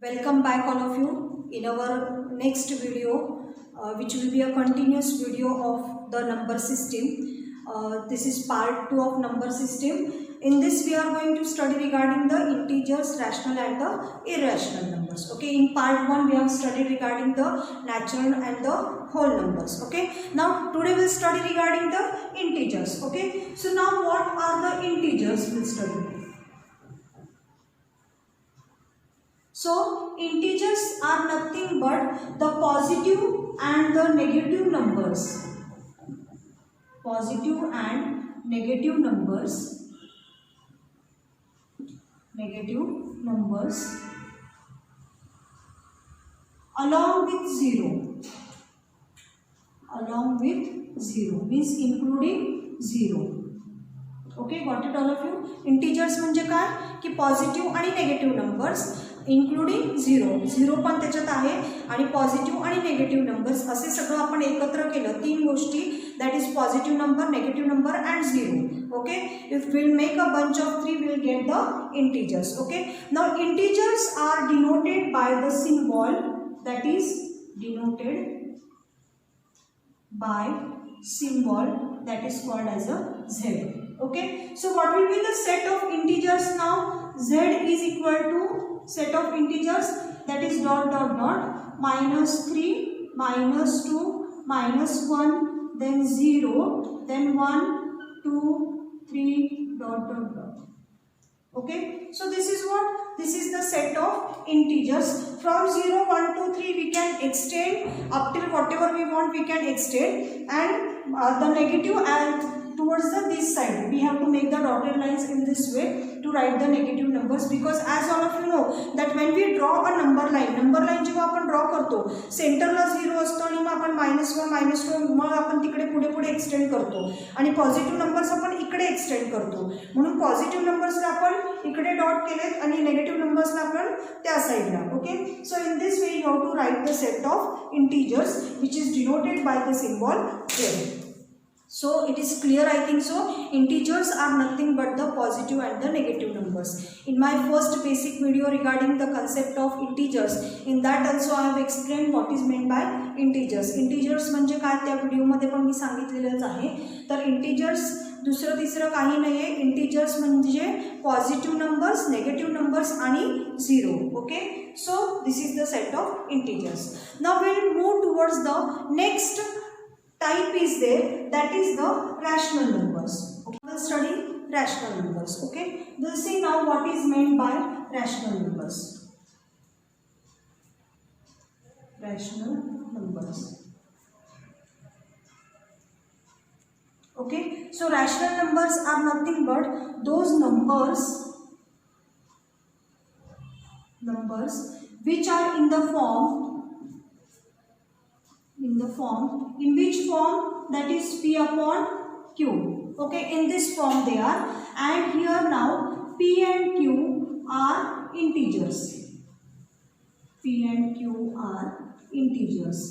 Welcome back all of you in our next video, which will be a continuous video of the number system. This is part 2 of number system. In this we are going to study regarding the integers, rational and the irrational numbers. Okay, in part 1 we have studied regarding the natural and the whole numbers. Okay, now today we will study regarding the integers. Okay, so now what are the integers? We will study. So integers are nothing but the positive and the negative numbers. Positive and negative numbers. Negative numbers along with 0. Along with 0 means including 0. Okay, got it all of you? Integers म्हणजे काय की positive आणि negative numbers including 0 पण त्याच्यात आहे आणि positive आणि negative numbers असे सगळं आपण एकत्र केलं तीन गोष्टी that is positive number, negative number and 0. Okay, if will make a bunch of 3 will get the integers. Okay, now integers are denoted by the symbol that is denoted by symbol that is called as a z. Okay, so what will be the set of integers now? Z is equal to set of integers that is dot dot dot minus 3 minus 2 minus 1 then 0 then 1 2 3 dot dot dot. Okay, so this is what? This is the set of integers. From 0, 1, 2, 3 we can extend up till whatever we want we can extend, and the negative and towards this side we have to make the dotted lines in this way to write the negative numbers, because as all of you know that when we draw a number line जेव्हा आपण draw करतो सेंटरला 0 असतो आणि मग आपण -1 मग आपण तिकडे पुढे एक्सटेंड करतो आणि पॉझिटिव्ह नंबर्स आपण इकडे एक्सटेंड करतो, म्हणून पॉझिटिव्ह नंबर्सला आपण इकडे डॉट केलेत आणि नेगेटिव्ह नंबर्सला आपण त्या साईडला. Okay, so in this way you have to write the set of integers which is denoted by the symbol z. So it is clear, I think so. Integers are nothing but the positive and the negative numbers. In my first basic video regarding the concept of integers, in that also I have explained what is meant by integers. Integers म्हणजे काय त्या व्हिडिओमध्ये पण मी सांगितलेलंच आहे. तर integers दुसरं तिसरं काही नाही आहे. इंटीजर्स म्हणजे पॉझिटिव्ह नंबर्स, नेगेटिव्ह नंबर्स आणि 0. Okay, so this is the set of integers. Now we will move towards the next type is there, that is the rational numbers. Okay, we'll study rational numbers. Okay, we'll see now what is meant by rational numbers. Rational numbers. Okay, so rational numbers are nothing but those numbers which are in the form, in which form, that is p upon q. Okay, in this form they are, and here now p and q are integers. P and q are integers.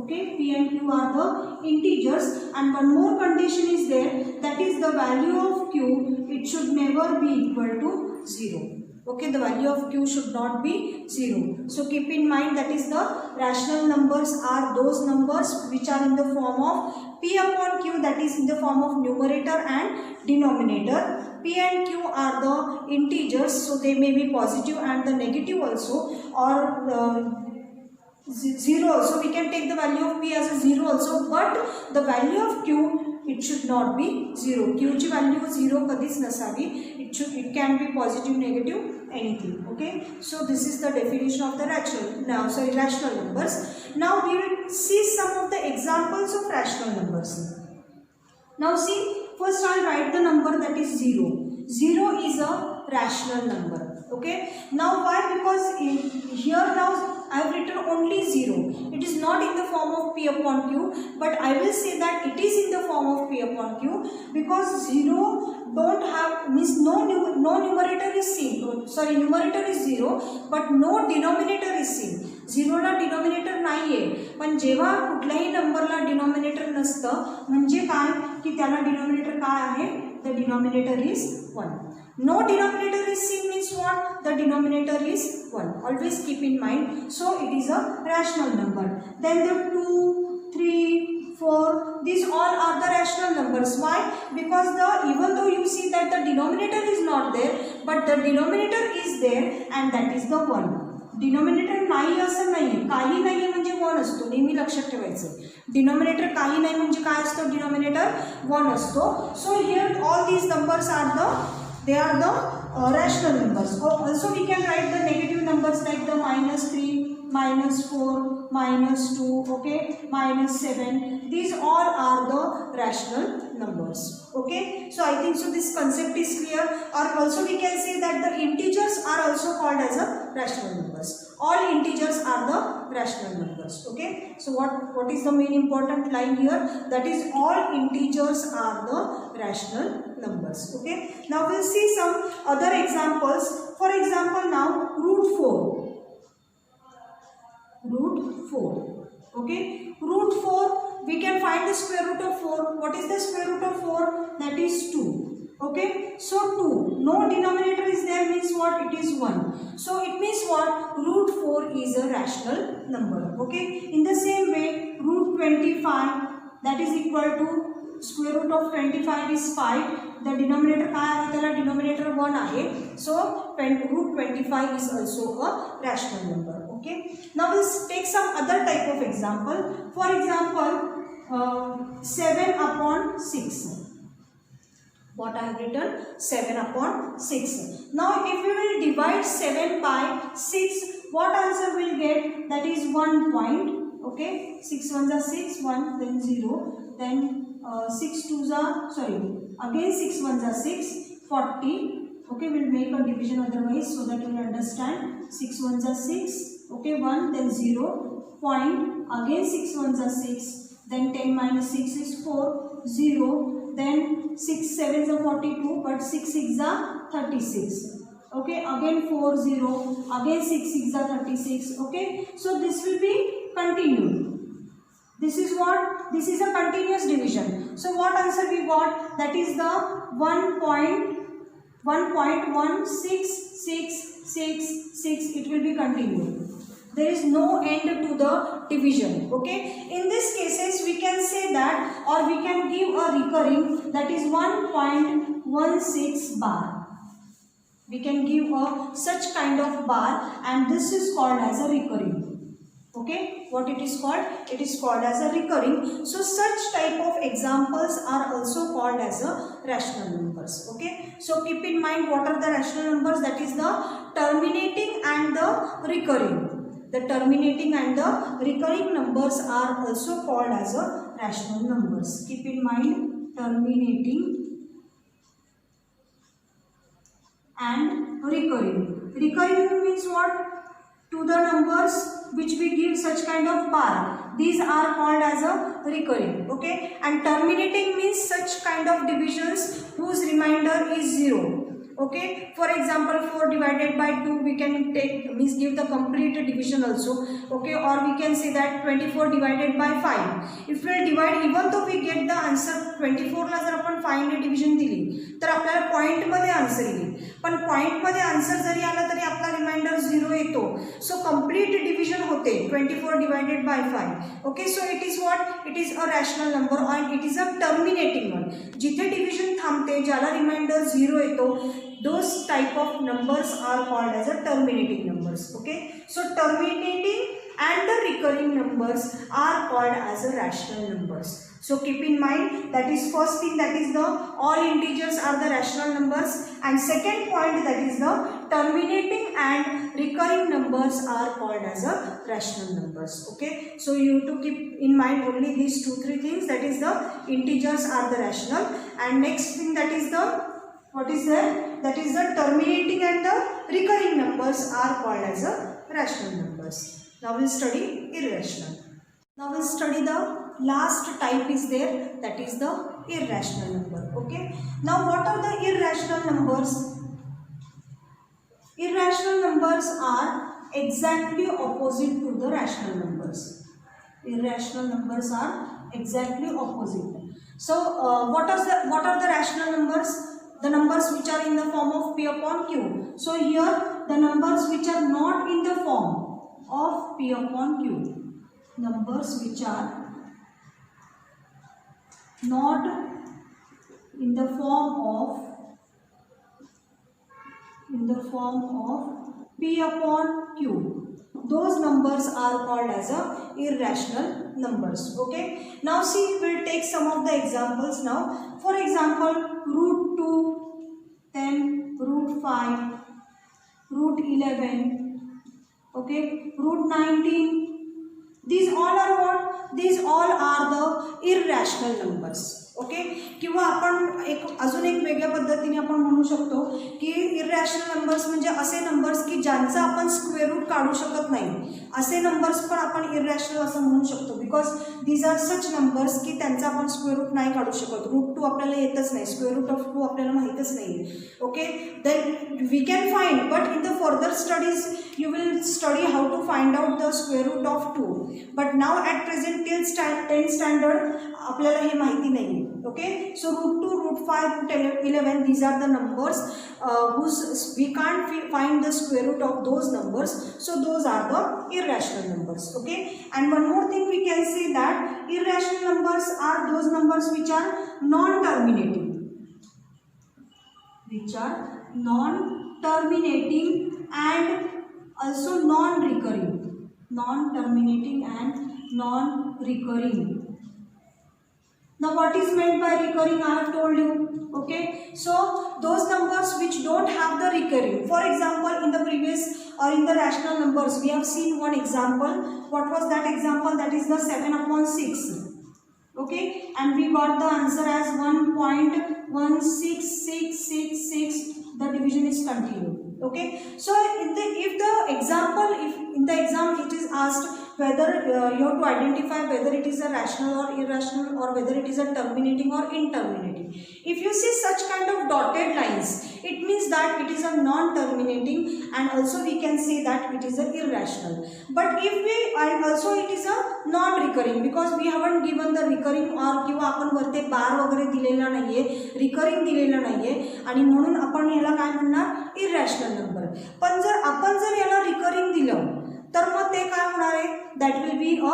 Okay, p and q are the integers, and one more condition is there, that is the value of q, it should never be equal to 0. Okay, the value of q should not be 0. So keep in mind that is the rational numbers are those numbers which are in the form of p upon q, that is in the form of numerator and denominator. P and q are the integers, so they may be positive and the negative also, or 0 also. We can take the value of p as a 0 also, but the value of q it should not be 0. q ची value 0 कधीच नसावी. It can be positive, negative, anything. Okay, so this is the definition of the rational numbers. Now we will see some of the examples of rational numbers. Now see, first I'll write the number that is 0. 0 is a rational number. Okay, now why? Because here now I have written only 0. It is not in the form of p upon q, but I will say that it is in the form of p upon q, because 0 don't have, means no numerator is seen. Sorry, numerator is 0 but no denominator is seen. 0 ला denominator नाही आहे, पण जेव्हा कुठल्याही नंबरला denominator नसतं म्हणजे काय की त्याला डिनॉमिनेटर काय आहे, the denominator is 1. No denominator is seen means what? The denominator is 1. Always keep in mind. So it is a rational number. Then the 2, 3, 4, these all are the rational numbers. Why? Because even though you see that the denominator is not there, but the denominator is there and that is the 1. Denominator नाही असं नाहीये, काही नाहीये म्हणजे 1 असतो. नेहमी लक्षात ठेवायचं. डिनॉमिनेटर काही नाही म्हणजे काय असतो? डिनॉमिनेटर 1 असतो. So here all these numbers are they are the rational numbers. Also we can write the negative numbers like the -3, -4, -2, okay, -7. These all are the rational numbers. Okay, so I think so this concept is clear. Or also we can say that the integers are also called as a rational numbers. All integers are the rational numbers. Okay, so what is the main important line here? That is all integers are the rational numbers. Okay, now we'll see some other examples. For example, now root 4. Okay, root 4, we can find the square root of 4. What is the square root of 4? That is 2. Okay, so 2, no denominator is there means what? It is 1. So it means what? Root 4 is a rational number. Okay, in the same way root 25, that is equal to square root of 25 is 5. The denominator काय आहे? त्याला denominator 1 आहे. So root 25 is also a rational number. Okay, now we'll take some other type of example. For example, 7/6. What I have written? 7/6. Now if we will divide 7 by 6, what answer we'll get? That is 1 point. Okay, 6 ones are 6, 1, then 0, then 6 twos are, sorry, again 6 ones are 6, 40. Okay, we'll make a division otherwise so that you will understand. 6 ones are 6, okay, 1, then 0, point, again 6 ones are 6, then 10 minus 6 is 4, 0, then 6 sevens are 42, but 6 6s are 36. Okay, again 4, 0, again 6 6s are 36. Okay, so this will be continued. This is what? This is a continuous division. So what answer we got? That is the 1.1666. It will be continued. There is no end to the division. Okay, in this cases we can say that, or we can give a recurring, that is 1.16 bar. We can give a such kind of bar and this is called as a recurring. Okay, what it is called? It is called as a recurring. So such type of examples are also called as a rational numbers. Okay, so keep in mind what are the rational numbers? That is the terminating and the recurring. The terminating and the recurring numbers are also called as a rational numbers. Keep in mind terminating and recurring. Recurring means what? To the numbers which we give such kind of bar, these are called as a recurring. Okay, and terminating means such kind of divisions whose remainder is 0. Okay, for example 4 divided by 2 we can take, means give the complete division also. Okay, or we can say that 24 divided by 5. If we divide, even though we get the answer 24 ला जर आपण 5 ने division दिली तर आपल्याला point मध्ये answer येईल, पण point मध्ये आन्सर जरी आला तरी आपला रिमाइंडर 0 येतो. सो कंप्लीट डिव्हिजन होते 24 divided by 5. Okay, so it is what? It is a rational number आणि it is a terminating one. जिथे डिव्हिजन थांबते, ज्याला रिमाइंडर 0 येतो, those type of numbers are called as a terminating numbers. Okay, so terminating and the recurring numbers are called as a rational numbers. So keep in mind, that is first thing, that is the all integers are the rational numbers, and second point, that is the terminating and recurring numbers are called as a rational numbers. Okay, so you have to keep in mind only these 2-3 things, that is the integers are the rational, and next thing, that is the what is there? That is the terminating and the recurring numbers are called as a rational numbers. Now we'll study irrational. Now we'll study the last type is there, that is the irrational number. Okay, now what are the irrational numbers? Irrational numbers are exactly opposite to the rational numbers. Irrational numbers are exactly opposite. So what are the rational numbers? the numbers which are in the form of P upon Q. So here the numbers which are not in the form of P upon Q, numbers which are not in the form of P upon Q, those numbers are called as a irrational numbers. Okay, now see, we'll take some of the examples now. For example, root 2, then root 5, root 11, okay, root 19. These all are what? These all are the irrational numbers. Okay, किंवा आपण अजून एक वेगळ्या पद्धतीने आपण म्हणू शकतो की इररॅशनल नंबर्स म्हणजे असे नंबर्स की ज्यांचा आपण स्क्वेअर रूट काढू शकत नाही, असे नंबर्स पण आपण इररॅशनल असं म्हणू शकतो. Because these are such numbers की त्यांचा आपण स्क्वेअर रूट नाही काढू शकत. रूट 2 आपल्याला येतच नाही, स्क्वेअर रूट ऑफ 2 आपल्याला माहीतच नाही. Okay, then we can find, but in the further studies you will study how to find out the square root of 2, but now at present till 10th standard आपल्याला हे माहिती नाही. Okay, so root 2, root 5, root 11, these are the numbers whose we can't find the square root of those numbers, so those are the irrational numbers. Okay, and one more thing we can say that irrational numbers are those numbers which are non-terminating, and also non-recurring, non-terminating and non-recurring. Now what is meant by recurring, I have told you. Okay, so those numbers which don't have the recurring, for example in the previous or in the rational numbers we have seen one example. What was that example? That is the 7 upon 6. Okay, and we got the answer as 1.16666. The division is continued. Okay, so if the exam it is asked whether you have to identify whether it is a rational or irrational, or whether it is a terminating or interminating. If you see such kind of dotted lines, it means that it is a non-terminating, and also we can say that it is a irrational. But if we, and also it is a non-recurring, because we haven't given the recurring or किंवा आपण वरते बार वगैरे दिलेला नाहीये, recurring दिलेला नाहीये, आणि म्हणून आपण याला काय म्हणणार? इररॅशनल नंबर. पण जर आपण याला रिकरिंग दिलं तर मग ते काय होणार आहे? That will be a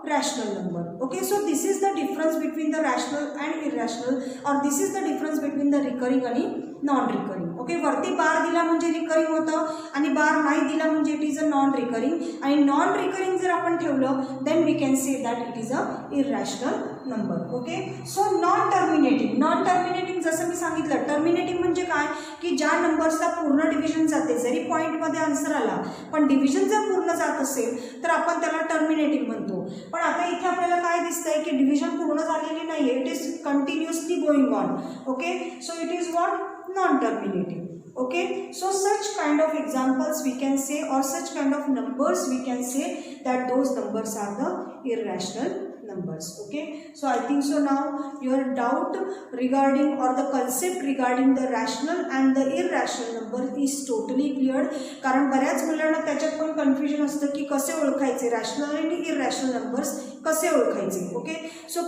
rational number. Okay, so this is the difference between the rational and irrational, or this is the difference between the recurring आणि non-recurring. Okay, वरती बार दिला म्हणजे रिकरिंग होतं आणि बार नाही दिला म्हणजे it is a non recurring, आणि नॉन रिकरिंग जर आपण ठेवलं then we can say that it is a irrational number. Okay, so non terminating जसं मी सांगितलं, टर्मिनेटिंग म्हणजे काय की ज्या नंबर्सला पूर्ण डिव्हिजन जाते, जरी पॉईंटमध्ये आन्सर आला पण डिव्हिजन जर पूर्ण जात असेल तर आपण त्याला टर्मिनेटिंग म्हणतो. पण आता इथे आपल्याला काय दिसतंय की डिव्हिजन पूर्ण झालेली नाहीये, it is continuously going on. Okay, so it is what? non-terminating. Okay, so such kind of examples we can say, or such kind of numbers we can say that those numbers are the irrational numbers. Okay, so I think so now your doubt regarding, or the concept regarding the rational and the irrational number is totally cleared. कारण बऱ्याच मुलांना त्याच्यात पण confusion असतं की कसे ओळखायचे rational आणि इररॅशनल नंबर्स कसे ओळखायचे. ओके, सो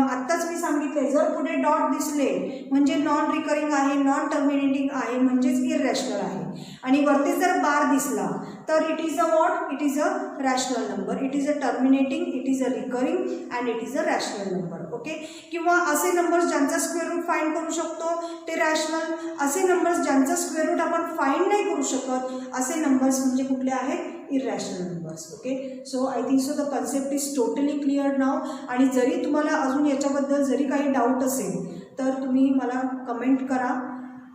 आत्ताच मी सांगितले, जर पुढे डॉट दिसले म्हणजे नॉन रिकरिंग आहे, नॉन टर्मिनेटिंग आहे, म्हणजेच इररॅशनल आहे, आणि वरती जर बार दिसला तर it is a what? It is a rational number, it is a terminating, it is a recurring and it is a rational number. Okay, किंवा असे नंबर्स ज्यांचा स्क्वेअर रूट फाइंड करू शकतो ते रॅशनल, असे नंबर्स ज्यांचा स्क्वेअर रूट आपण find नाही करू शकत असे नंबर्स म्हणजे कुठले आहेत? Irrational numbers. Okay, so I think so the concept is totally clear now. आणि जरी तुम्हाला अजून याच्याबद्दल जरी काही डाऊट असेल तर तुम्ही मला कमेंट करा.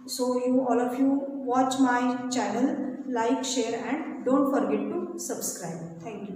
So you all of you watch my channel, like, share and don't forget to subscribe. Thank you.